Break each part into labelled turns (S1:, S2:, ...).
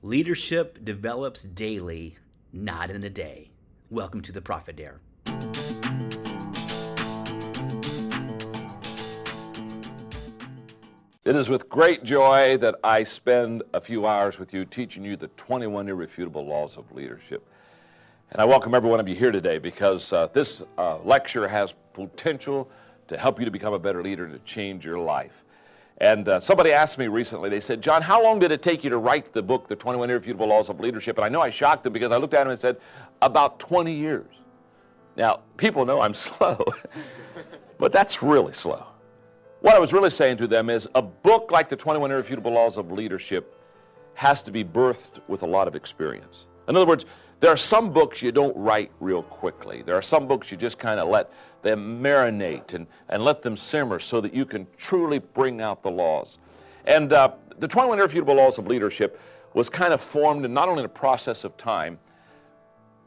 S1: Leadership develops daily, not in a day. Welcome to the Prophet Dare.
S2: It is with great joy that I spend a few hours with you teaching you the 21 Irrefutable Laws of Leadership. And I welcome every one of you here today because this lecture has potential to help you to become a better leader, to change your life. And somebody asked me recently, they said, John, how long did it take you to write the book, The 21 Irrefutable Laws of Leadership? And I know I shocked them because I looked at them and said, about 20 years. Now, people know I'm slow, but that's really slow. What I was really saying to them is a book like The 21 Irrefutable Laws of Leadership has to be birthed with a lot of experience. In other words, there are some books you don't write real quickly. There are some books you just kind of let them marinate and let them simmer so that you can truly bring out the laws. And the 21 Irrefutable Laws of Leadership was kind of formed not only in a process of time,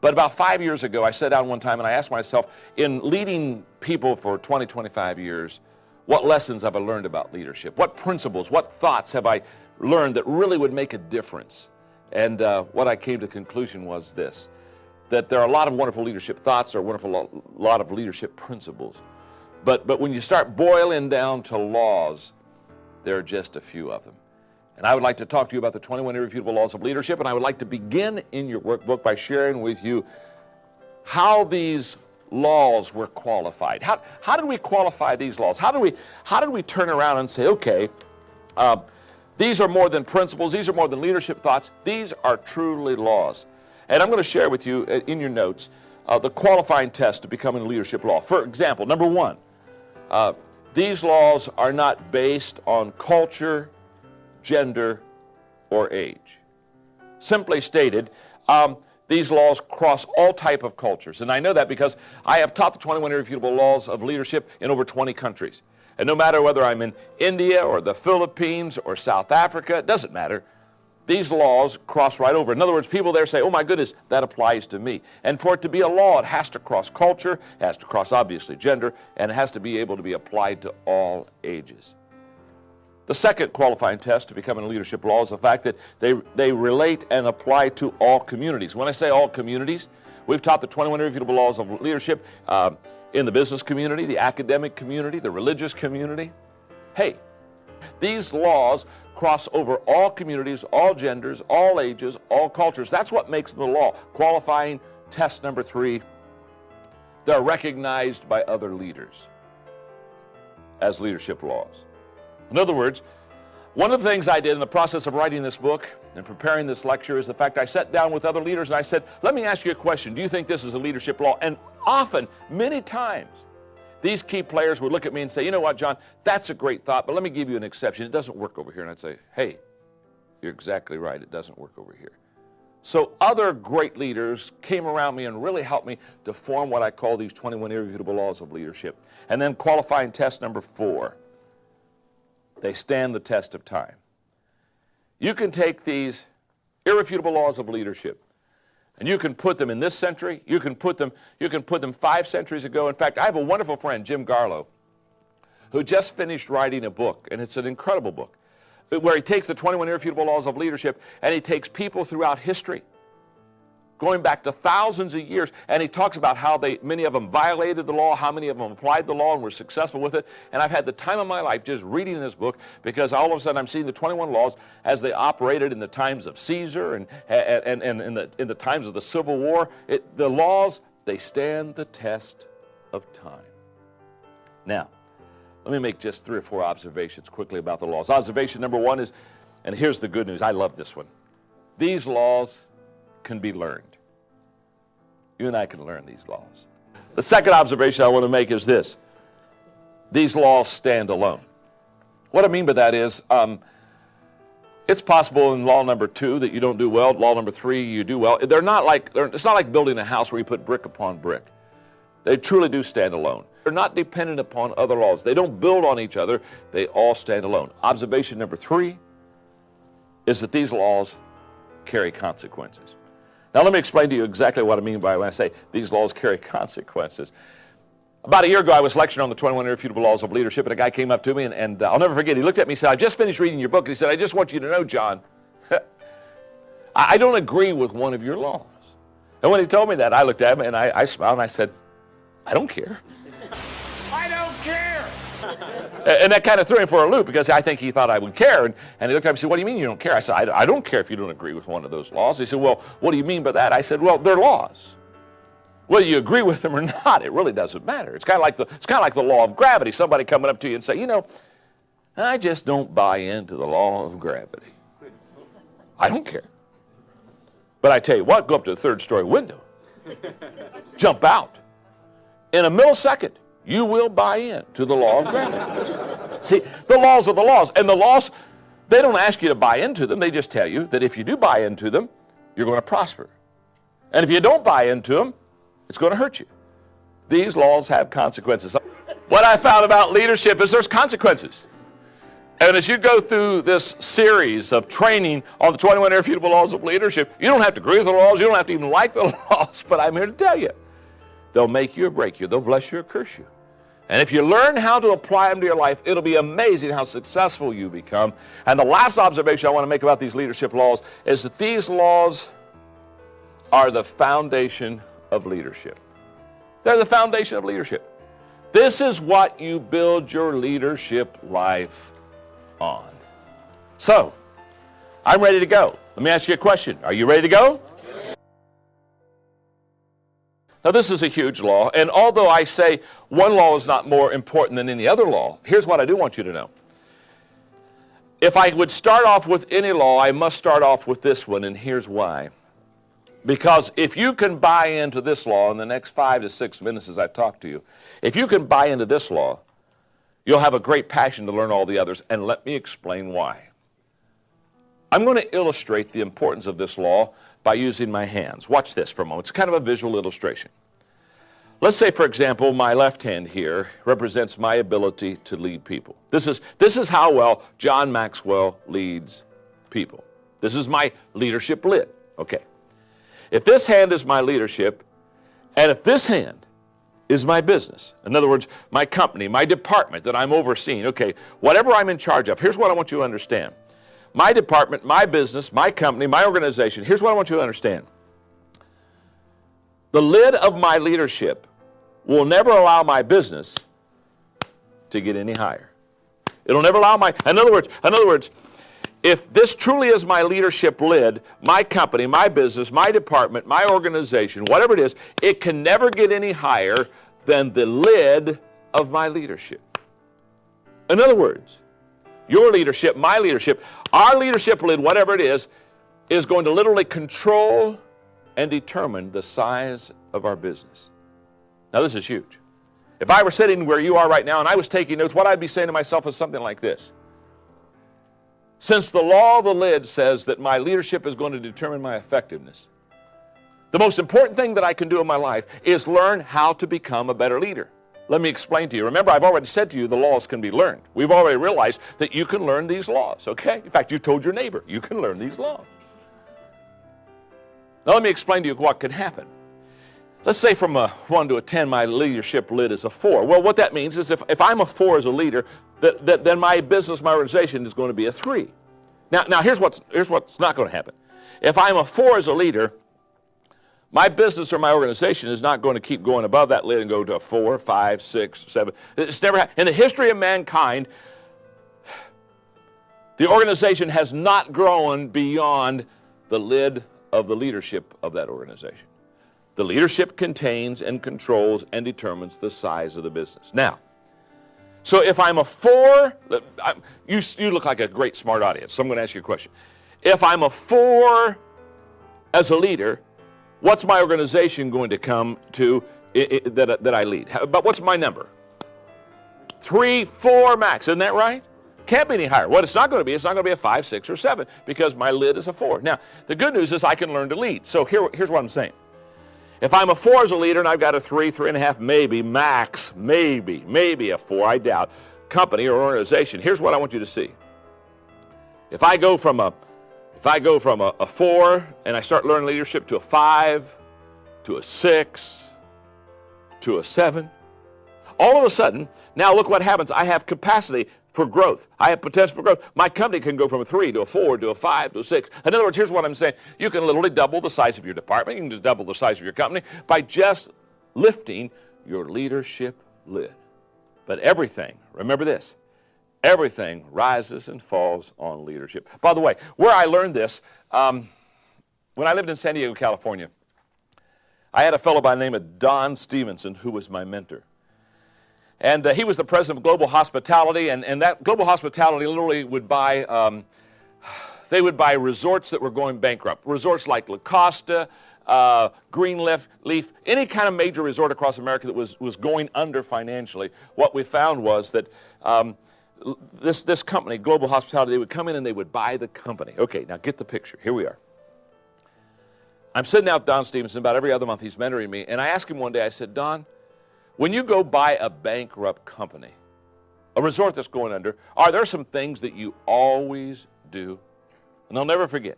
S2: but about 5 years ago, I sat down one time and I asked myself, in leading people for 20, 25 years, what lessons have I learned about leadership? What principles, what thoughts have I learned that really would make a difference? And what I came to the conclusion was this, that there are a lot of wonderful leadership thoughts, there are a wonderful lot of leadership principles. But when you start boiling down to laws, there are just a few of them. And I would like to talk to you about the 21 Irrefutable Laws of Leadership, and I would like to begin in your workbook by sharing with you how these laws were qualified. How did we qualify these laws? How did we turn around and say, okay, these are more than principles, these are more than leadership thoughts, these are truly laws. And I'm going to share with you in your notes the qualifying test to becoming a leadership law. For example, number one, these laws are not based on culture, gender, or age. Simply stated, these laws cross all type of cultures. And I know that because I have taught the 21 Irrefutable Laws of Leadership in over 20 countries. And no matter whether I'm in India or the Philippines or South Africa, it doesn't matter. These laws cross right over. In other words, people there say, oh my goodness, that applies to me. And for it to be a law, it has to cross culture, it has to cross obviously gender, and it has to be able to be applied to all ages. The second qualifying test to becoming a leadership law is the fact that they relate and apply to all communities. When I say all communities, we've taught the 21 Irrefutable Laws of Leadership in the business community, the academic community, the religious community. Hey, these laws cross over all communities, all genders, all ages, all cultures. That's what makes them the law. Qualifying test number three, they're recognized by other leaders as leadership laws. In other words, one of the things I did in the process of writing this book and preparing this lecture is the fact I sat down with other leaders and I said, let me ask you a question. Do you think this is a leadership law? And often, many times, these key players would look at me and say, you know what, John, that's a great thought, but let me give you an exception. It doesn't work over here. And I'd say, hey, you're exactly right. It doesn't work over here. So other great leaders came around me and really helped me to form what I call these 21 Irrefutable Laws of Leadership. And then qualifying test number four, they stand the test of time. You can take these irrefutable laws of leadership and you can put them in this century, you can put them 5 centuries ago. In fact, I have a wonderful friend, Jim Garlow, who just finished writing a book, and it's an incredible book, where he takes the 21 Irrefutable Laws of Leadership and he takes people throughout history, going back to thousands of years, and he talks about how many of them violated the law, how many of them applied the law and were successful with it. And I've had the time of my life just reading this book because all of a sudden I'm seeing the 21 laws as they operated in the times of Caesar and in the times of the Civil War. The laws, they stand the test of time. Now, let me make just 3 or 4 observations quickly about the laws. Observation number one is, and here's the good news, I love this one. These laws can be learned. You and I can learn these laws. The second observation I want to make is this. These laws stand alone. What I mean by that is, it's possible in law number 2 that you don't do well, law number 3 you do well. It's not like building a house where you put brick upon brick. They truly do stand alone. They're not dependent upon other laws. They don't build on each other. They all stand alone. Observation number 3 is that these laws carry consequences. Now let me explain to you exactly what I mean by when I say these laws carry consequences. About a year ago, I was lecturing on the 21 Irrefutable Laws of Leadership, and a guy came up to me, and I'll never forget, he looked at me and said, I just finished reading your book, and he said, I just want you to know, John, I don't agree with one of your laws. And when he told me that, I looked at him and I smiled and I said, I don't care. I don't care. And that kind of threw him for a loop because I think he thought I would care. And he looked at me and said, what do you mean you don't care? I said, I don't care if you don't agree with one of those laws. He said, well, what do you mean by that? I said, well, they're laws. Whether you agree with them or not, it really doesn't matter. It's kind of like the law of gravity. Somebody coming up to you and say, you know, I just don't buy into the law of gravity. I don't care. But I tell you what, go up to the third-story window, jump out. In a millisecond, you will buy into the law of gravity. See, the laws are the laws. And the laws, they don't ask you to buy into them. They just tell you that if you do buy into them, you're going to prosper. And if you don't buy into them, it's going to hurt you. These laws have consequences. What I found about leadership is there's consequences. And as you go through this series of training on the 21 Irrefutable Laws of Leadership, you don't have to agree with the laws, you don't have to even like the laws, but I'm here to tell you, they'll make you or break you, they'll bless you or curse you. And if you learn how to apply them to your life, it'll be amazing how successful you become. And the last observation I want to make about these leadership laws is that these laws are the foundation of leadership. They're the foundation of leadership. This is what you build your leadership life on. So, I'm ready to go. Let me ask you a question. Are you ready to go? Yeah. Now, this is a huge law, and although I say one law is not more important than any other law, here's what I do want you to know. If I would start off with any law, I must start off with this one, and here's why. Because if you can buy into this law in the next 5 to 6 minutes as I talk to you, if you can buy into this law, you'll have a great passion to learn all the others, and let me explain why. I'm going to illustrate the importance of this law by using my hands. Watch this for a moment. It's kind of a visual illustration. Let's say, for example, my left hand here represents my ability to lead people. This is how well John Maxwell leads people. This is my leadership lid. Okay. If this hand is my leadership, and if this hand is my business, in other words, my company, my department that I'm overseeing, okay, whatever I'm in charge of, here's what I want you to understand. My department, my business, my company, my organization, here's what I want you to understand. The lid of my leadership will never allow my business to get any higher. It'll never allow in other words, if this truly is my leadership lid, my company, my business, my department, my organization, whatever it is, it can never get any higher than the lid of my leadership. In other words, your leadership, my leadership, our leadership lid, whatever it is going to literally control and determine the size of our business. Now, this is huge. If I were sitting where you are right now and I was taking notes, what I'd be saying to myself is something like this. Since the law of the lid says that my leadership is going to determine my effectiveness, the most important thing that I can do in my life is learn how to become a better leader. Let me explain to you. Remember, I've already said to you the laws can be learned. We've already realized that you can learn these laws, okay? In fact, you told your neighbor, you can learn these laws. Now, let me explain to you what can happen. Let's say from a 1 to a 10, my leadership lid is a 4. Well, what that means is if I'm a 4 as a leader, then my business, my organization is going to be a 3. Now here's what's not going to happen. If I'm a 4 as a leader, my business or my organization is not going to keep going above that lid and go to a 4, 5, 6, 7. It's never happened. In the history of mankind, the organization has not grown beyond the lid of the leadership of that organization. The leadership contains and controls and determines the size of the business. Now, so if I'm a 4, you look like a great smart audience, so I'm going to ask you a question. If I'm a 4 as a leader, what's my organization going to come to that I lead? But what's my number? 3, 4 max, isn't that right? Can't be any higher. What it's not going to be a 5, 6, or 7 because my lid is a 4. Now, the good news is I can learn to lead. So here's what I'm saying. If I'm a 4 as a leader and I've got a 3, 3.5, maybe, max, maybe a 4, I doubt, company or organization, here's what I want you to see. If I go from a 4 and I start learning leadership to a 5, to a 6, to a 7, all of a sudden, now look what happens. I have capacity for growth. I have potential for growth. My company can go from a 3 to a 4 to a 5 to a 6. In other words, here's what I'm saying. You can literally double the size of your department. You can just double the size of your company by just lifting your leadership lid. But everything, remember this, everything rises and falls on leadership. By the way, where I learned this, when I lived in San Diego, California, I had a fellow by the name of Don Stevenson who was my mentor. And he was the president of Global Hospitality, and that Global Hospitality literally would buy, they would buy resorts that were going bankrupt. Resorts like La Costa, Greenleaf, any kind of major resort across America that was going under financially. What we found was that this company, Global Hospitality, they would come in and they would buy the company. Okay, now get the picture. Here we are. I'm sitting out with Don Stevenson about every other month. He's mentoring me, and I asked him one day, I said, Don, when you go buy a bankrupt company, a resort that's going under, are there some things that you always do? And I'll never forget.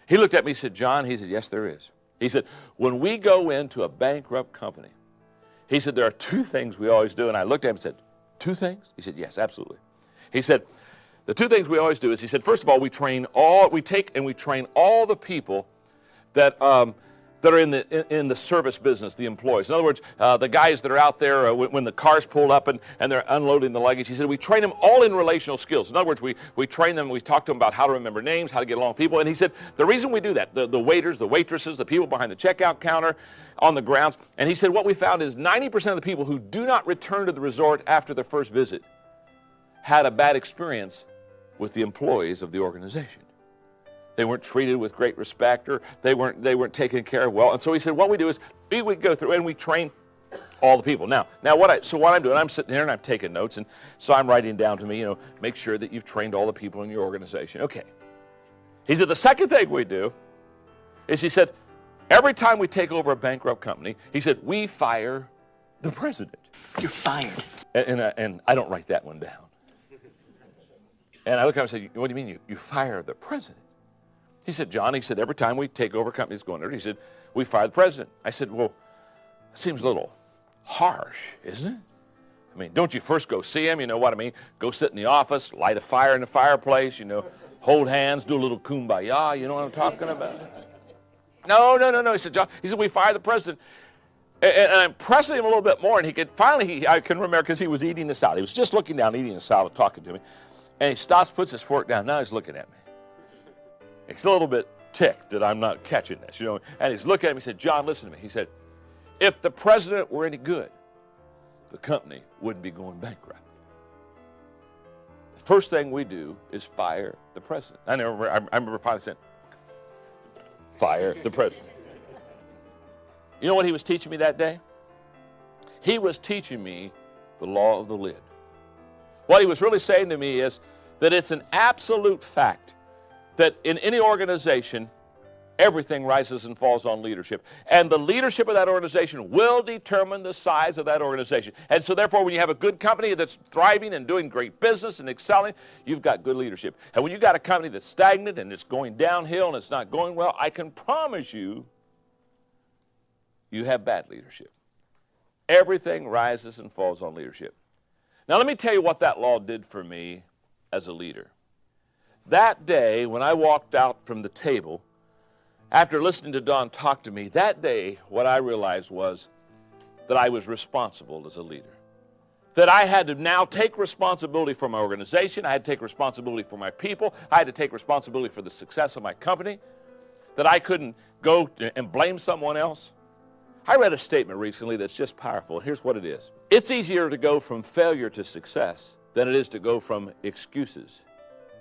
S2: He looked at me and said, John, he said, yes, there is. He said, when we go into a bankrupt company, he said, there are 2 things we always do. And I looked at him and said, 2 things? He said, yes, absolutely. He said, the 2 things we always do is, he said, first of all, we train all the people that are in the service business, the employees. In other words, the guys that are out there when the cars pull up and they're unloading the luggage. He said, we train them all in relational skills. In other words, we train them, we talk to them about how to remember names, how to get along with people. And he said, the reason we do that, the waiters, the waitresses, the people behind the checkout counter, on the grounds, and he said, what we found is 90% of the people who do not return to the resort after their first visit had a bad experience with the employees of the organization. They weren't treated with great respect, or they weren't taken care of well. And so he said, what we do is we go through and we train all the people. Now what I'm doing, I'm sitting here and I'm taking notes, and so I'm writing down to me, make sure that you've trained all the people in your organization. Okay. He said, the second thing we do is, he said, every time we take over a bankrupt company, he said, we fire the president.
S3: You're fired.
S2: And I don't write that one down. And I look at him and say, what do you mean you fire the president? He said, John, he said, every time we take over companies going under, he said, we fire the president. I said, well, it seems a little harsh, isn't it? I mean, don't you first go see him, you know what I mean? Go sit in the office, light a fire in the fireplace, hold hands, do a little kumbaya, you know what I'm talking about? No. He said, John, he said, we fire the president. And I'm pressing him a little bit more, and I can remember, because he was eating the salad. He was just looking down, eating the salad, talking to me. And he stops, puts his fork down. Now he's looking at me. He's a little bit ticked that I'm not catching this, And he's looking at me, he said, John, listen to me. He said, if the president were any good, the company wouldn't be going bankrupt. The first thing we do is fire the president. I remember finally saying, fire the president. You know what he was teaching me that day? He was teaching me the law of the lid. What he was really saying to me is that it's an absolute fact that in any organization, everything rises and falls on leadership. And the leadership of that organization will determine the size of that organization. And so therefore, when you have a good company that's thriving and doing great business and excelling, you've got good leadership. And when you've got a company that's stagnant and it's going downhill and it's not going well, I can promise you, you have bad leadership. Everything rises and falls on leadership. Now let me tell you what that law did for me as a leader. That day, when I walked out from the table, after listening to Don talk to me, that day, what I realized was that I was responsible as a leader. That I had to now take responsibility for my organization. I had to take responsibility for my people. I had to take responsibility for the success of my company. That I couldn't go and blame someone else. I read a statement recently that's just powerful. Here's what it is. It's easier to go from failure to success than it is to go from excuses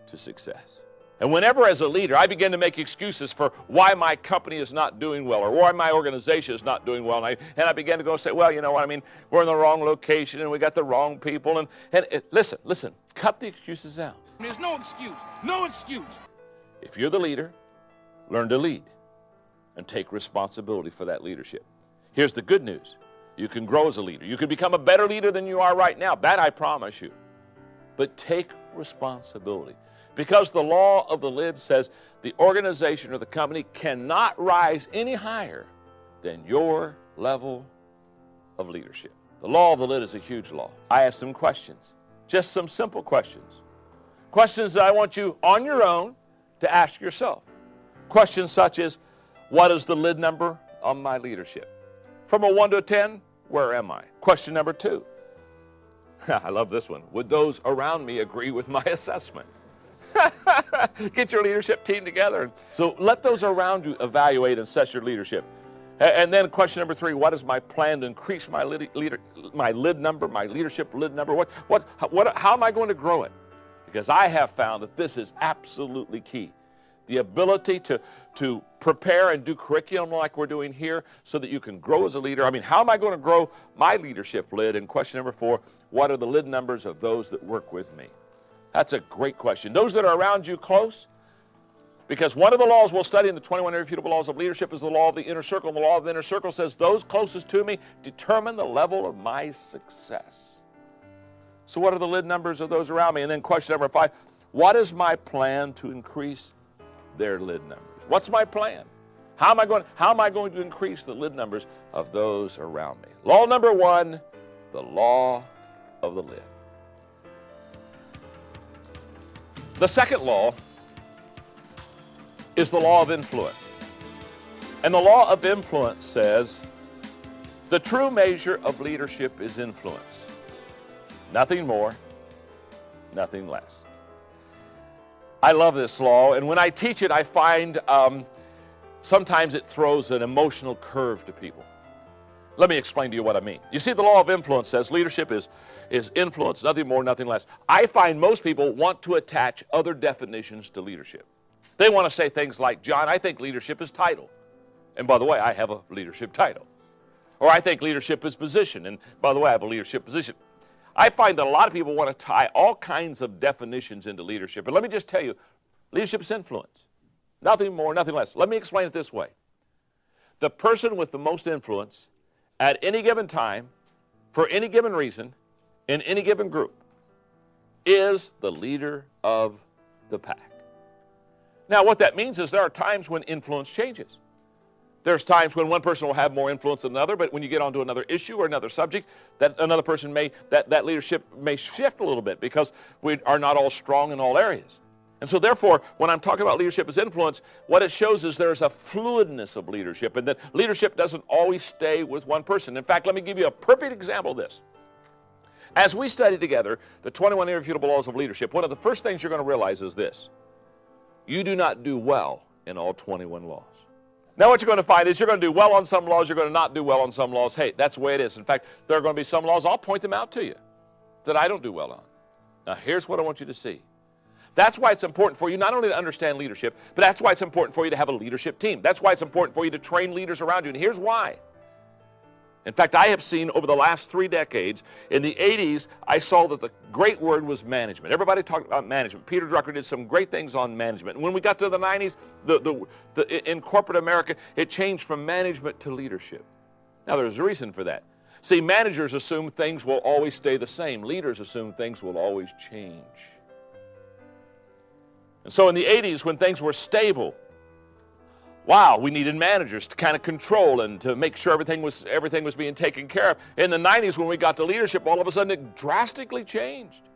S2: to success. And whenever as a leader I begin to make excuses for why my company is not doing well or why my organization is not doing well, and I began to go and say, well, you know what, I mean, we're in the wrong location and we got the wrong people, listen, cut the excuses out.
S4: There's no excuse.
S2: If you're the leader, learn to lead and take responsibility for that leadership. Here's the good news. You can grow as a leader. You can become a better leader than you are right now. That I promise you. But take responsibility. Because the law of the lid says the organization or the company cannot rise any higher than your level of leadership. The law of the lid is a huge law. I have some questions. Just some simple questions. Questions that I want you on your own to ask yourself. Questions such as, what is the lid number on my leadership? From a 1 to a 10, where am I? Question number 2. I love this one. Would those around me agree with my assessment? Get your leadership team together. So let those around you evaluate and assess your leadership. And then question number 3, what is my plan to increase my lid number, my leadership lid number? How am I going to grow it? Because I have found that this is absolutely key. The ability to prepare and do curriculum like we're doing here so that you can grow as a leader. I mean, how am I going to grow my leadership lid? And question number 4, what are the lid numbers of those that work with me? That's a great question. Those that are around you close, because one of the laws we'll study in the 21 Irrefutable Laws of Leadership is the law of the inner circle. And the law of the inner circle says those closest to me determine the level of my success. So what are the lid numbers of those around me? And then question number 5, what is my plan to increase their lid numbers? What's my plan? How am I going to increase the lid numbers of those around me? Law number 1, the law of the lid. The second law is the law of influence. And the law of influence says the true measure of leadership is influence. Nothing more, nothing less. I love this law, and when I teach it, I find sometimes it throws an emotional curve to people. Let me explain to you what I mean. You see, the law of influence says leadership is influence, nothing more, nothing less. I find most people want to attach other definitions to leadership. They want to say things like, John, I think leadership is title. And by the way, I have a leadership title. Or I think leadership is position. And by the way, I have a leadership position. I find that a lot of people want to tie all kinds of definitions into leadership. But let me just tell you, leadership is influence. Nothing more, nothing less. Let me explain it this way. The person with the most influence at any given time, for any given reason, in any given group, is the leader of the pack. Now, what that means is there are times when influence changes. There's times when one person will have more influence than another, but when you get onto another issue or another subject, that another person that leadership may shift a little bit because we are not all strong in all areas. And so therefore, when I'm talking about leadership as influence, what it shows is there's a fluidness of leadership, and that leadership doesn't always stay with one person. In fact, let me give you a perfect example of this. As we study together the 21 Irrefutable Laws of Leadership, one of the first things you're going to realize is this. You do not do well in all 21 laws. Now what you're going to find is you're going to do well on some laws, you're going to not do well on some laws. Hey, that's the way it is. In fact, there are going to be some laws, I'll point them out to you, that I don't do well on. Now here's what I want you to see. That's why it's important for you not only to understand leadership, but that's why it's important for you to have a leadership team. That's why it's important for you to train leaders around you. And here's why. In fact, I have seen over the last 3 decades, in the 80s, I saw that the great word was management. Everybody talked about management. Peter Drucker did some great things on management. And when we got to the 90s, in corporate America, it changed from management to leadership. Now, there's a reason for that. See, managers assume things will always stay the same. Leaders assume things will always change. And so in the 80s, when things were stable, wow, we needed managers to kind of control and to make sure everything was being taken care of. In the 90s, when we got to leadership, all of a sudden it drastically changed.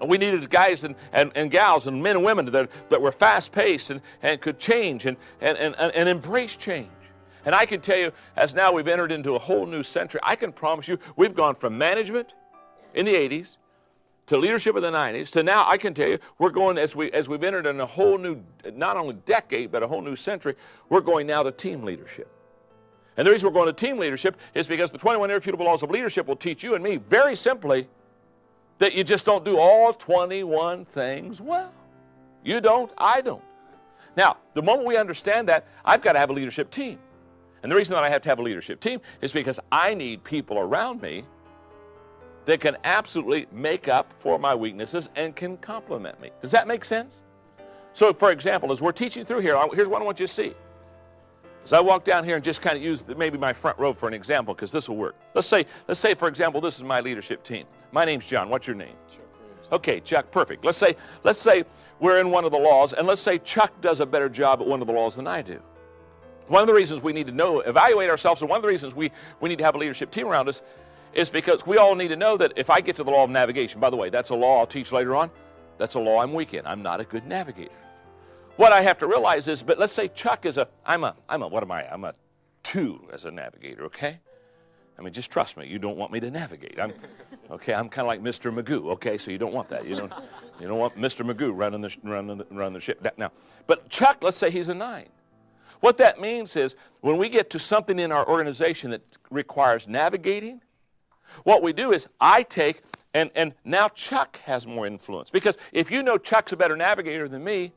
S2: And we needed guys and gals and men and women that were fast-paced and could change and embrace change. And I can tell you, as now we've entered into a whole new century, I can promise you we've gone from management in the 80s to leadership in the 90s, to now I can tell you we're going, as we've entered in a whole new, not only decade, but a whole new century, we're going now to team leadership. And the reason we're going to team leadership is because the 21 Irrefutable Laws of Leadership will teach you and me very simply that you just don't do all 21 things well. You don't, I don't. Now, the moment we understand that, I've got to have a leadership team. And the reason that I have to have a leadership team is because I need people around me that can absolutely make up for my weaknesses and can complement me. Does that make sense? So, for example, as we're teaching through here, here's what I want you to see. As I walk down here and just kind of use maybe my front row for an example, because this will work. Let's say, for example, this is my leadership team. My name's John. What's your name? Chuck. Okay, Chuck, perfect. Let's say we're in one of the laws, and let's say Chuck does a better job at one of the laws than I do. One of the reasons we need to evaluate ourselves, and one of the reasons we need to have a leadership team around us is because we all need to know that if I get to the law of navigation, by the way, that's a law I'll teach later on. That's a law I'm weak in. I'm not a good navigator. What I have to realize is, but let's say Chuck is I'm a 2 as a navigator, okay? I mean, just trust me. You don't want me to navigate. I'm kind of like Mr. Magoo, okay? So you don't want that. You don't want Mr. Magoo running the ship now. But Chuck, let's say he's a 9. What that means is when we get to something in our organization that requires navigating, what we do is I take, and now Chuck has more influence. Because if you know Chuck's a better navigator than me,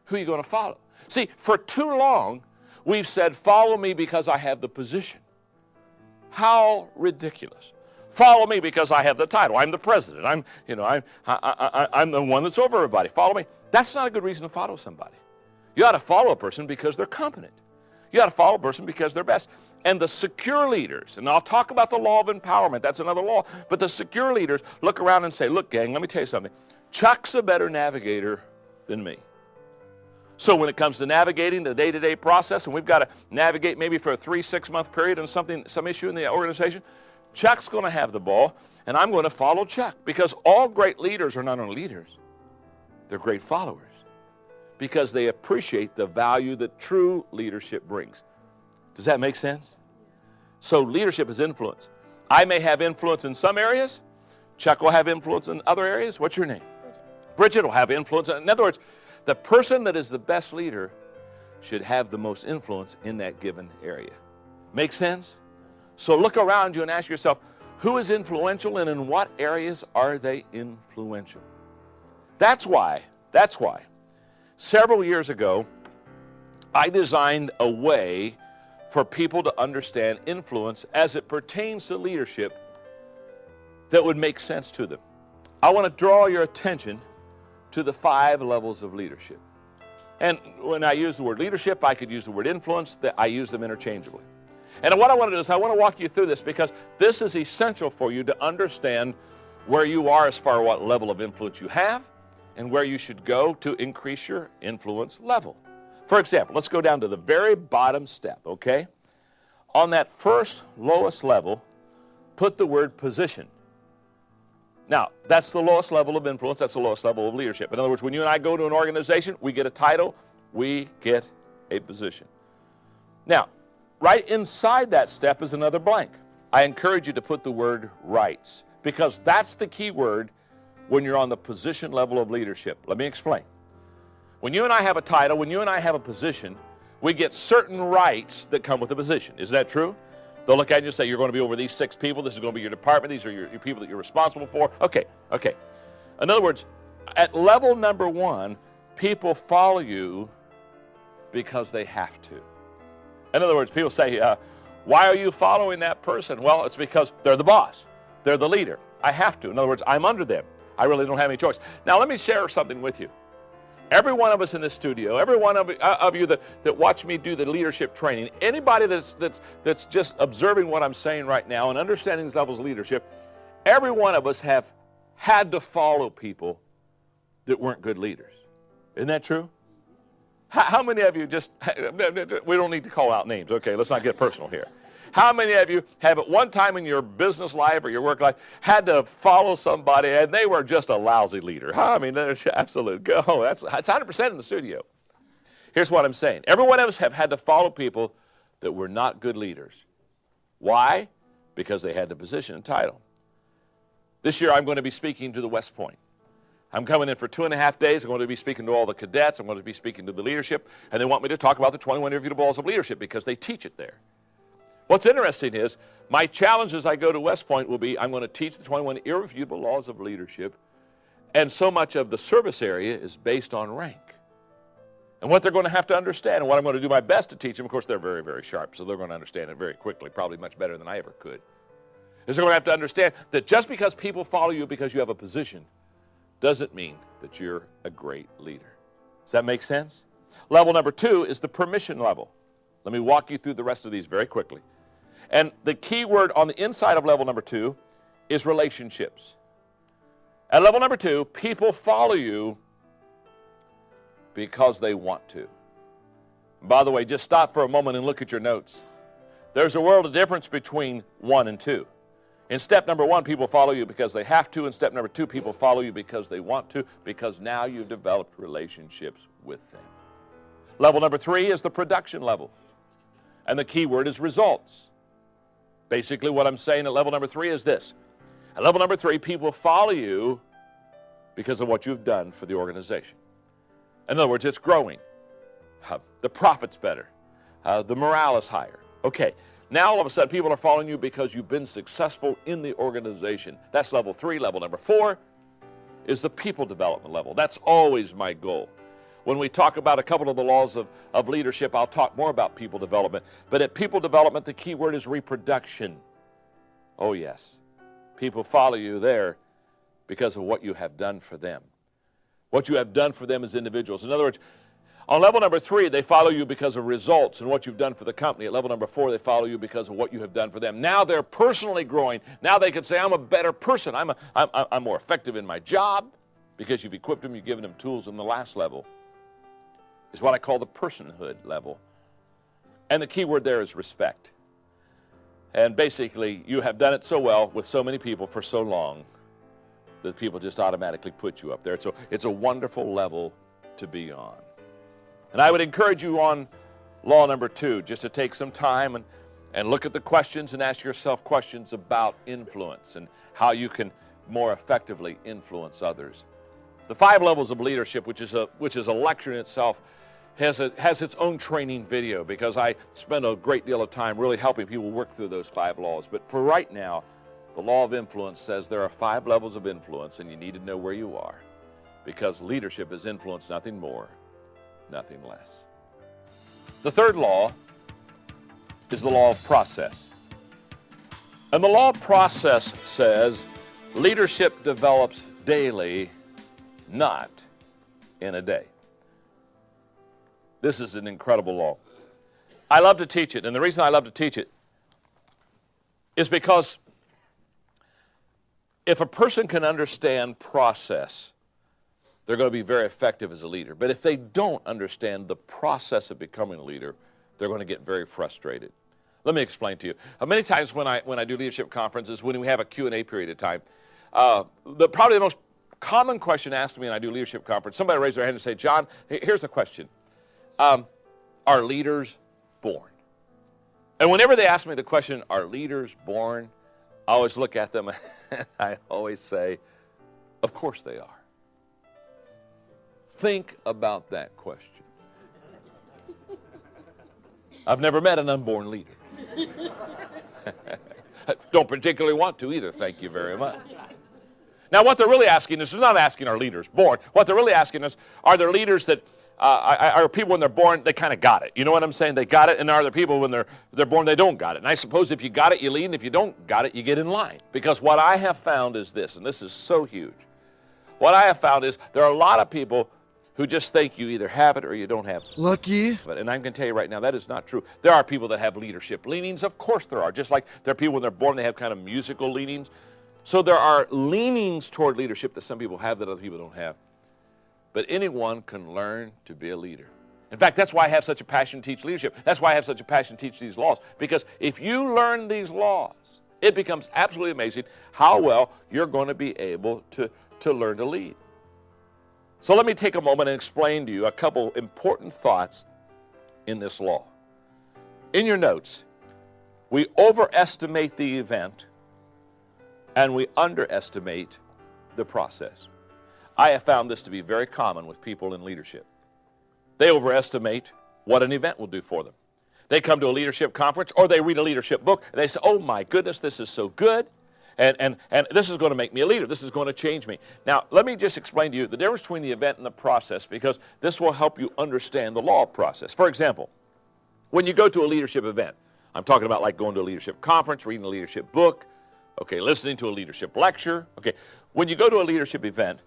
S2: who are you going to follow? See, for too long, we've said, follow me because I have the position. How ridiculous. Follow me because I have the title. I'm the president. I'm the one that's over everybody. Follow me. That's not a good reason to follow somebody. You ought to follow a person because they're competent. You ought to follow a person because they're best. And the secure leaders, and I'll talk about the law of empowerment. That's another law. But the secure leaders look around and say, look, gang, let me tell you something. Chuck's a better navigator than me. So when it comes to navigating the day-to-day process, and we've got to navigate maybe for a 3-6 month period on some issue in the organization, Chuck's going to have the ball, and I'm going to follow Chuck. Because all great leaders are not only leaders, they're great followers. Because they appreciate the value that true leadership brings. Does that make sense? So leadership is influence. I may have influence in some areas. Chuck will have influence in other areas. What's your name? Bridget will have influence. In other words, the person that is the best leader should have the most influence in that given area. Make sense? So look around you and ask yourself, who is influential and in what areas are they influential? That's why, several years ago, I designed a way for people to understand influence as it pertains to leadership that would make sense to them. I want to draw your attention to the 5 levels of leadership. And when I use the word leadership, I could use the word influence. I use them interchangeably. And what I want to do is I want to walk you through this because this is essential for you to understand where you are as far as what level of influence you have and where you should go to increase your influence level. For example, let's go down to the very bottom step, okay? On that first lowest level, put the word position. Now, that's the lowest level of influence. That's the lowest level of leadership. In other words, when you and I go to an organization, we get a title, we get a position. Now, right inside that step is another blank. I encourage you to put the word rights because that's the key word when you're on the position level of leadership. Let me explain. When you and I have a title, when you and I have a position, we get certain rights that come with the position. Is that true? They'll look at you and say, you're going to be over these 6 people. This is going to be your department. These are your people that you're responsible for. Okay. In other words, at level number 1, people follow you because they have to. In other words, people say, why are you following that person? Well, it's because they're the boss. They're the leader. I have to. In other words, I'm under them. I really don't have any choice. Now, let me share something with you. Every one of us in this studio, every one of you that watch me do the leadership training, anybody that's just observing what I'm saying right now and understanding these levels of leadership, every one of us have had to follow people that weren't good leaders. Isn't that true? How many of you we don't need to call out names, okay, let's not get personal here. How many of you have at one time in your business life or your work life had to follow somebody and they were just a lousy leader? I mean, that's absolute go. That's 100% in the studio. Here's what I'm saying. Every one of us have had to follow people that were not good leaders. Why? Because they had the position and title. This year I'm going to be speaking to the West Point. I'm coming in for 2.5 days. I'm going to be speaking to all the cadets. I'm going to be speaking to the leadership. And they want me to talk about the 21 Irrefutable Laws of Leadership because they teach it there. What's interesting is my challenge as I go to West Point will be I'm going to teach the 21 Irrefutable Laws of Leadership, and so much of the service area is based on rank. And what they're going to have to understand, and what I'm going to do my best to teach them, of course they're very, very sharp, so they're going to understand it very quickly, probably much better than I ever could, is they're going to have to understand that just because people follow you because you have a position doesn't mean that you're a great leader. Does that make sense? Level number 2 is the permission level. Let me walk you through the rest of these very quickly. And the key word on the inside of level number 2 is relationships. At level number 2, people follow you because they want to. And by the way, just stop for a moment and look at your notes. There's a world of difference between 1 and 2. In step number 1, people follow you because they have to. In step number 2, people follow you because they want to, because now you've developed relationships with them. Level number 3 is the production level. And the key word is results. Basically what I'm saying at level number 3 is this. At level number 3, people follow you because of what you've done for the organization. In other words, it's growing. The profit's better. The morale is higher. Okay, now all of a sudden people are following you because you've been successful in the organization. That's level 3. Level number 4 is the people development level. That's always my goal. When we talk about a couple of the laws of leadership, I'll talk more about people development. But at people development, the key word is reproduction. Oh yes, people follow you there because of what you have done for them. What you have done for them as individuals. In other words, on level number 3, they follow you because of results and what you've done for the company. At level number 4, they follow you because of what you have done for them. Now they're personally growing. Now they can say, I'm a better person. I'm more effective in my job because you've equipped them, you've given them tools. In the last level is what I call the personhood level. And the key word there is respect. And basically, you have done it so well with so many people for so long that people just automatically put you up there. So it's a wonderful level to be on. And I would encourage you on law number 2 just to take some time and look at the questions and ask yourself questions about influence and how you can more effectively influence others. The 5 levels of leadership, which is a lecture in itself, has its own training video because I spend a great deal of time really helping people work through those 5 laws. But for right now, the law of influence says there are 5 levels of influence and you need to know where you are because leadership is influence, nothing more, nothing less. The 3rd law is the law of process. And the law of process says leadership develops daily, not in a day. This is an incredible law. I love to teach it, and the reason I love to teach it is because if a person can understand process, they're going to be very effective as a leader. But if they don't understand the process of becoming a leader, they're going to get very frustrated. Let me explain to you. Many times when I do leadership conferences, when we have a Q&A period of time, probably the most common question asked me when I do leadership conference, somebody raise their hand and say, John, here's the question. Are leaders born? And whenever they ask me the question, are leaders born? I always look at them and I always say, of course they are. Think about that question. I've never met an unborn leader. Don't particularly want to either, thank you very much. Now what they're really asking is, they're not asking are leaders born. What they're really asking is, are there leaders that, are people when they're born, they kind of got it. You know what I'm saying? They got it, and are there people when they're born, they don't got it. And I suppose if you got it, you lead, and if you don't got it, you get in line. Because what I have found is this, and this is so huge. What I have found is there are a lot of people who just think you either have it or you don't have it.
S3: Lucky.
S2: And I'm going to tell you right now, that is not true. There are people that have leadership leanings. Of course there are. Just like there are people when they're born, they have kind of musical leanings. So there are leanings toward leadership that some people have that other people don't have. But anyone can learn to be a leader. In fact, that's why I have such a passion to teach leadership. That's why I have such a passion to teach these laws. Because if you learn these laws, it becomes absolutely amazing how well you're going to be able to learn to lead. So let me take a moment and explain to you a couple important thoughts in this law. In your notes, we overestimate the event and we underestimate the process. I have found this to be very common with people in leadership. They overestimate what an event will do for them. They come to a leadership conference or they read a leadership book and they say, oh my goodness, this is so good. And this is going to make me a leader. This is going to change me. Now, let me just explain to you the difference between the event and the process because this will help you understand the law of process. For example, when you go to a leadership event, I'm talking about like going to a leadership conference, reading a leadership book, okay, listening to a leadership lecture. Okay, when you go to a leadership event,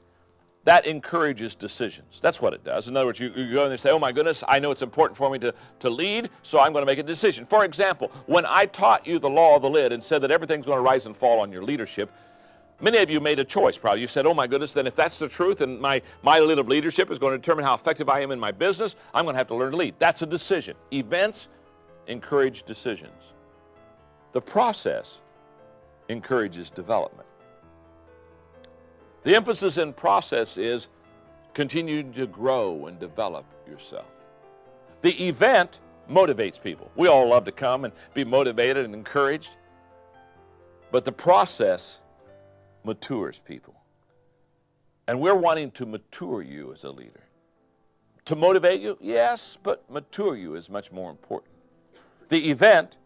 S2: that encourages decisions. That's what it does. In other words, you go in and say, oh my goodness, I know it's important for me to lead, so I'm going to make a decision. For example, when I taught you the law of the lid and said that everything's going to rise and fall on your leadership, many of you made a choice probably. You said, oh my goodness, then if that's the truth and my lid of leadership is going to determine how effective I am in my business, I'm going to have to learn to lead. That's a decision. Events encourage decisions. The process encourages development. The emphasis in process is continuing to grow and develop yourself. The event motivates people. We all love to come and be motivated and encouraged, but the process matures people. And we're wanting to mature you as a leader. To motivate you, yes, but mature you is much more important. The event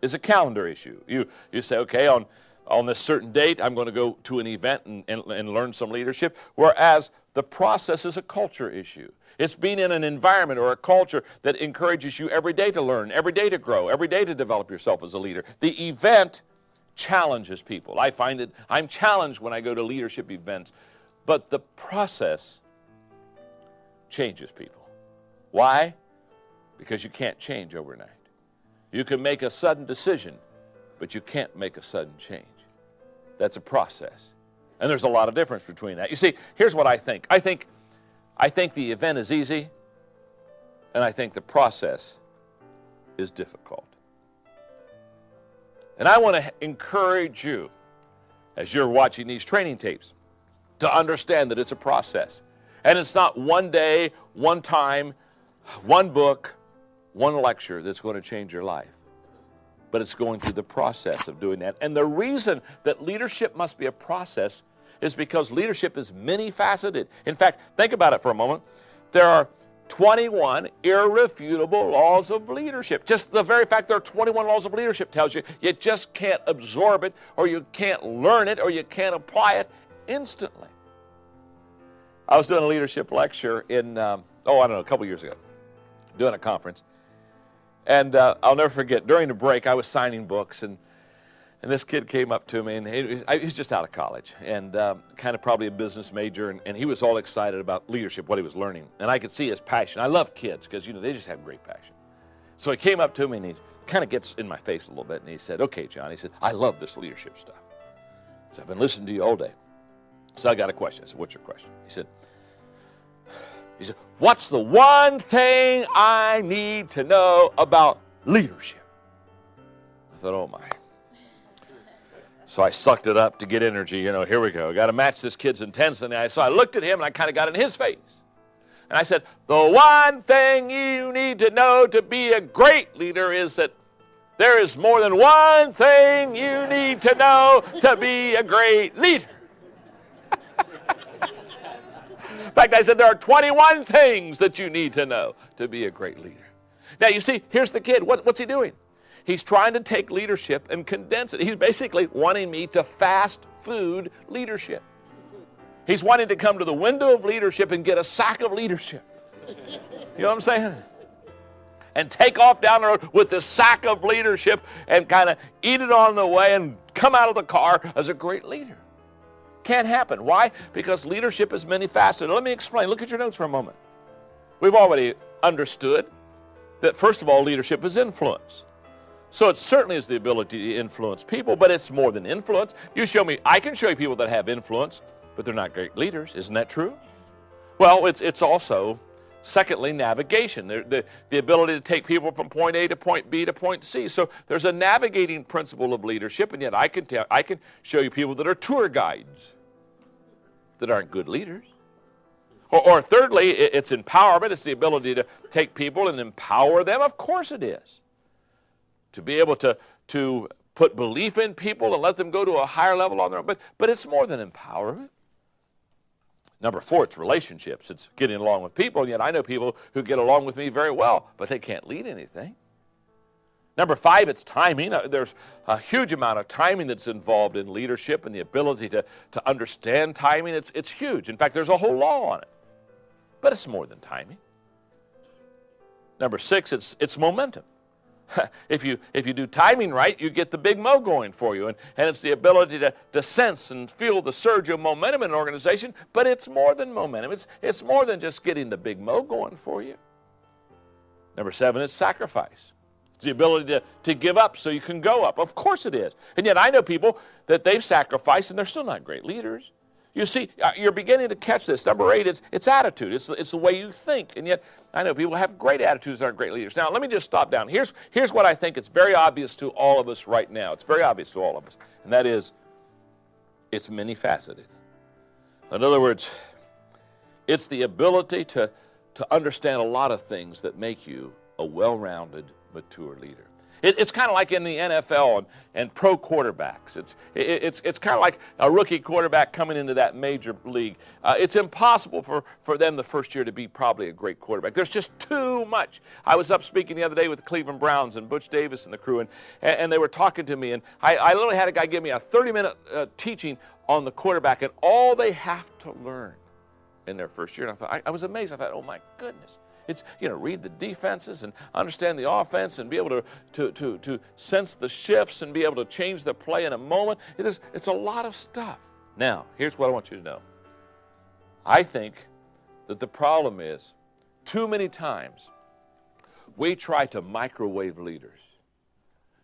S2: is a calendar issue. You say, okay, on this certain date, I'm going to go to an event and learn some leadership, whereas the process is a culture issue. It's being in an environment or a culture that encourages you every day to learn, every day to grow, every day to develop yourself as a leader. The event challenges people. I find that I'm challenged when I go to leadership events, but the process changes people. Why? Because you can't change overnight. You can make a sudden decision, but you can't make a sudden change. That's a process. And there's a lot of difference between that. You see, here's what I think. I think the event is easy, and I think the process is difficult. And I want to encourage you, as you're watching these training tapes, to understand that it's a process. And it's not one day, one time, one book, one lecture that's going to change your life. But it's going through the process of doing that. And the reason that leadership must be a process is because leadership is many-faceted. In fact, think about it for a moment. There are 21 irrefutable laws of leadership. Just the very fact there are 21 laws of leadership tells you you just can't absorb it, or you can't learn it, or you can't apply it instantly. I was doing a leadership lecture in, a couple years ago, doing a conference. And I'll never forget, during the break, I was signing books, and this kid came up to me, and he was just out of college, and kind of probably a business major, and he was all excited about leadership, what he was learning. And I could see his passion. I love kids because, they just have great passion. So he came up to me, and he kind of gets in my face a little bit, and he said, okay, John, he said, I love this leadership stuff. So I've been listening to you all day. So I got a question. I said, what's your question? He said, what's the one thing I need to know about leadership? I thought, oh my. So I sucked it up to get energy. Here we go. Got to match this kid's intensity. So I looked at him, and I kind of got in his face. And I said, the one thing you need to know to be a great leader is that there is more than one thing you need to know to be a great leader. In fact, I said there are 21 things that you need to know to be a great leader. Now, you see, here's the kid. What's he doing? He's trying to take leadership and condense it. He's basically wanting me to fast food leadership. He's wanting to come to the window of leadership and get a sack of leadership. You know what I'm saying? And take off down the road with this sack of leadership and kind of eat it on the way and come out of the car as a great leader. Can't happen. Why? Because leadership is many-faceted. Let me explain. Look at your notes for a moment. We've already understood that, first of all, leadership is influence. So it certainly is the ability to influence people, but it's more than influence. I can show you people that have influence, but they're not great leaders. Isn't that true? Well, it's also, secondly, navigation. The ability to take people from point A to point B to point C. So there's a navigating principle of leadership, and yet I can show you people that are tour guides that aren't good leaders. Or thirdly, it's empowerment. It's the ability to take people and empower them. Of course it is. To be able to put belief in people and let them go to a higher level on their own. But it's more than empowerment. Number 4, it's relationships. It's getting along with people, and yet I know people who get along with me very well, but they can't lead anything. Number 5, it's timing. There's a huge amount of timing that's involved in leadership and the ability to understand timing. It's huge. In fact, there's a whole law on it. But it's more than timing. Number 6, it's momentum. If you do timing right, you get the big mo going for you. And it's the ability to sense and feel the surge of momentum in an organization, but it's more than momentum. It's more than just getting the big mo going for you. Number 7 is sacrifice. It's the ability to give up so you can go up. Of course it is. And yet I know people that they've sacrificed and they're still not great leaders You see, you're beginning to catch this. Number 8, it's attitude. It's the way you think. And yet, I know people have great attitudes that aren't great leaders. Now, let me just stop down. Here's what I think it's very obvious to all of us right now. It's very obvious to all of us. And that is, it's many-faceted. In other words, it's the ability to understand a lot of things that make you a well-rounded, mature leader. It's kind of like in the NFL and pro quarterbacks. It's kind of like a rookie quarterback coming into that major league. It's impossible for them the first year to be probably a great quarterback. There's just too much. I was up speaking the other day with the Cleveland Browns and Butch Davis and the crew, and they were talking to me, and I literally had a guy give me a 30-minute teaching on the quarterback and all they have to learn in their first year. And I thought, I was amazed. I thought, oh my goodness. It's, read the defenses and understand the offense and be able to sense the shifts and be able to change the play in a moment. It's a lot of stuff. Now, here's what I want you to know. I think that the problem is, too many times, we try to microwave leaders.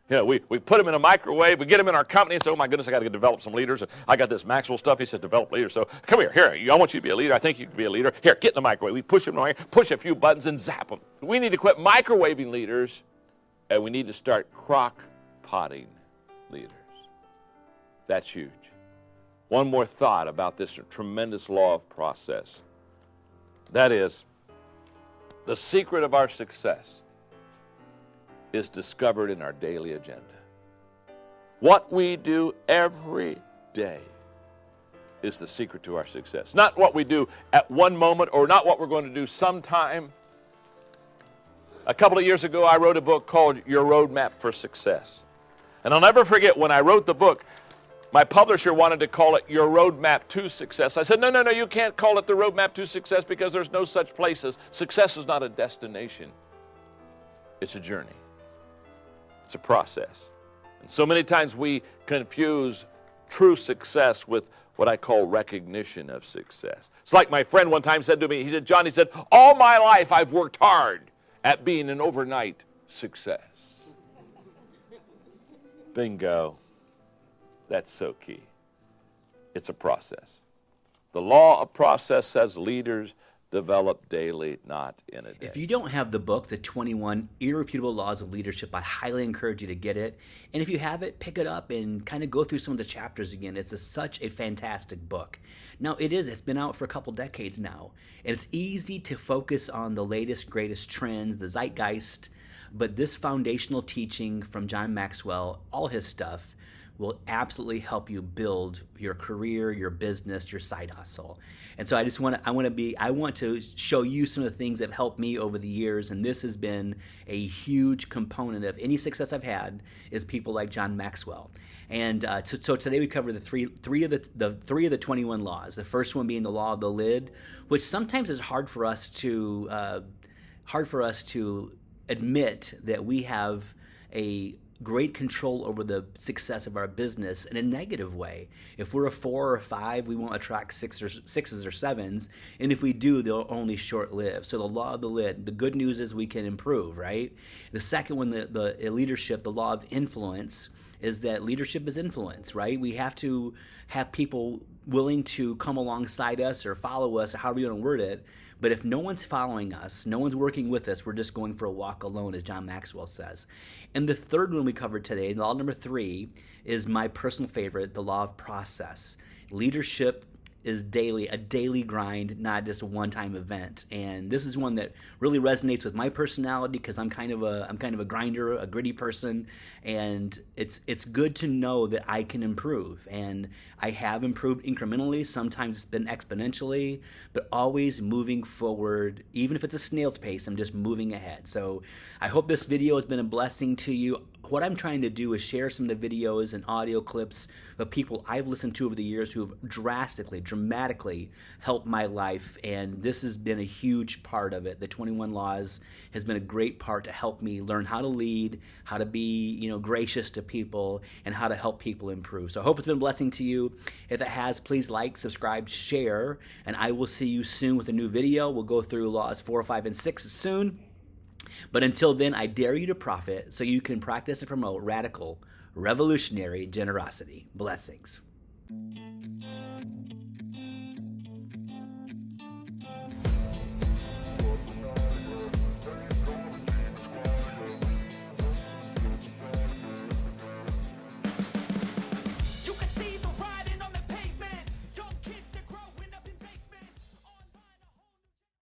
S2: We put them in a microwave, we get them in our company and say, oh my goodness, I got to develop some leaders. And I got this Maxwell stuff, he said develop leaders. So come here, I want you to be a leader. I think you can be a leader. Here, get in the microwave. We push them in, push a few buttons and zap them. We need to quit microwaving leaders and we need to start crock potting leaders. That's huge. One more thought about this tremendous law of process. That is, the secret of our success is discovered in our daily agenda. What we do every day is the secret to our success. Not what we do at one moment or not what we're going to do sometime. A couple of years ago, I wrote a book called Your Roadmap for Success. And I'll never forget when I wrote the book, my publisher wanted to call it Your Roadmap to Success. I said, no, you can't call it the Roadmap to Success because there's no such place as success is not a destination. It's a journey. It's a process. And so many times we confuse true success with what I call recognition of success. It's like my friend one time said to me, he said, John, all my life I've worked hard at being an overnight success. Bingo. That's so key. It's a process. The law of process says leaders develop daily, not in a day.
S1: If you don't have the book, The 21 Irrefutable Laws of Leadership, I highly encourage you to get it. And if you have it, pick it up and kind of go through some of the chapters again. It's such a fantastic book. Now, it's been out for a couple decades now. And it's easy to focus on the latest, greatest trends, the zeitgeist. But this foundational teaching from John Maxwell, all his stuff, will absolutely help you build your career, your business, your side hustle. And so I want to show you some of the things that have helped me over the years, and this has been a huge component of any success I've had is people like John Maxwell. And so today we cover the three of the 21 laws. The first one being the law of the lid, which sometimes is hard for us to admit that we have a great control over the success of our business in a negative way. If we're a 4 or 5, we won't attract 6s or 7s, and if we do, they'll only short-live. So the law of the lid, the good news is we can improve, right? The second one, the leadership, the law of influence, is that leadership is influence, right? We have to have people willing to come alongside us or follow us, or however you want to word it. But if no one's following us, no one's working with us, we're just going for a walk alone, as John Maxwell says. And the third one we covered today, law number 3, is my personal favorite, the law of process. Leadership is a daily grind, not just a one-time event. And this is one that really resonates with my personality because I'm kind of a grinder, a gritty person, and it's good to know that I can improve. And I have improved incrementally. Sometimes it's been exponentially, but always moving forward. Even if it's a snail's pace, I'm just moving ahead. So I hope this video has been a blessing to you. What I'm trying to do is share some of the videos and audio clips of people I've listened to over the years who have dramatically helped my life, and this has been a huge part of it. The 21 Laws has been a great part to help me learn how to lead, how to be, gracious to people, and how to help people improve. So I hope it's been a blessing to you. If it has, please like, subscribe, share, and I will see you soon with a new video. We'll go through Laws 4, 5, and 6 soon. But until then, I dare you to profit so you can practice and promote radical, revolutionary generosity. Blessings.